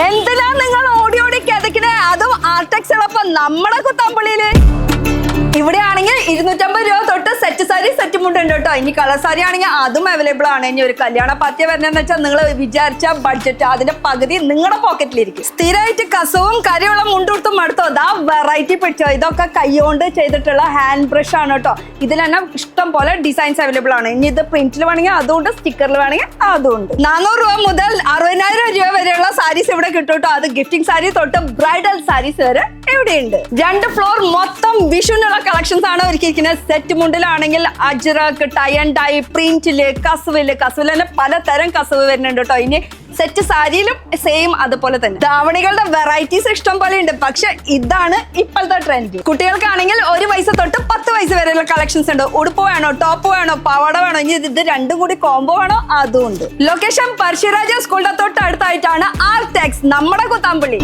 എന്തിനാ നിങ്ങൾ ഓടി ഓടി കിതക്കണേ? അതും ആർടെക്സിലൊപ്പം നമ്മുടെ കുത്താമ്പള്ളിയില്. ഇവിടെയാണെങ്കിൽ 250 രൂപ തൊട്ട് സെറ്റ് സാരി സെറ്റ് മുണ്ടുണ്ട് കേട്ടോ. ഇനി കളർ സാരി ആണെങ്കിൽ അതും അവൈലബിൾ ആണ്. ഇനി ഒരു കല്യാണ പാർട്ടി വരണമെന്ന് വെച്ചാൽ നിങ്ങൾ വിചാരിച്ച ബഡ്ജറ്റ് അതിന്റെ പകുതി നിങ്ങളുടെ പോക്കറ്റിലിരിക്കും. സ്ഥിരമായിട്ട് കസവും കരിയുള്ള മുണ്ടുടുത്തും മടുത്തോ ദാ വെറൈറ്റി പിടിച്ചോ. ഇതൊക്കെ കൈകൊണ്ട് ചെയ്തിട്ടുള്ള ഹാൻഡ് ബ്രഷ് ആണ് കേട്ടോ. ഇതിൽ തന്നെ ഇഷ്ടം പോലെ ഡിസൈൻസ് അവൈലബിൾ ആണ്. ഇനി ഇത് പ്രിന്റിൽ വേണമെങ്കിൽ അതുകൊണ്ട്, സ്റ്റിക്കറിൽ വേണമെങ്കിൽ അതുകൊണ്ട്. 400 രൂപ മുതൽ 60,000 രൂപ വരെയുള്ള സാരീസ് ഇവിടെ കിട്ടും കേട്ടോ. അത് ഗിഫ്റ്റിംഗ് സാരി തൊട്ട് ബ്രൈഡൽ സാരീസ് വരെ ഇവിടെയുണ്ട്. 2 ഫ്ലോർ മൊത്തം വിഷുവിനുള്ള കളക്ഷൻസ് ആണ് ഒരുക്കിയിരിക്കുന്നത്. സെറ്റ് മുണ്ടിലാണെങ്കിൽ അജ്രക്, ടൈ ആൻഡ് ഡൈ, പ്രിന്റില്, കസവില് തന്നെ പലതരം കസവ് വരുന്നുണ്ട് കേട്ടോ. ഇനി സെറ്റ് സാരിയിലും സെയിം അതുപോലെ തന്നെ. ധാവണികളുടെ വെറൈറ്റീസ് ഇഷ്ടം പോലെ ഉണ്ട്. പക്ഷെ ഇതാണ് ഇപ്പോഴത്തെ ട്രെൻഡ്. കുട്ടികൾക്കാണെങ്കിൽ 1 വയസ്സ് തൊട്ട് 10 വയസ്സ് വരെയുള്ള കളക്ഷൻസ് ഉണ്ട്. ഉടുപ്പ് വേണോ, ടോപ്പ് വേണോ, പാവാട വേണോ, ഇനി ഇത് രണ്ടും കൂടി കോംബോ വേണോ അതും ഉണ്ട്. ലൊക്കേഷൻ പർഷ്യരാജ സ്കൂളിന്റെ തൊട്ടടുത്തായിട്ടാണ് ആർടെക്സ് നമ്മുടെ കുത്താമ്പള്ളി.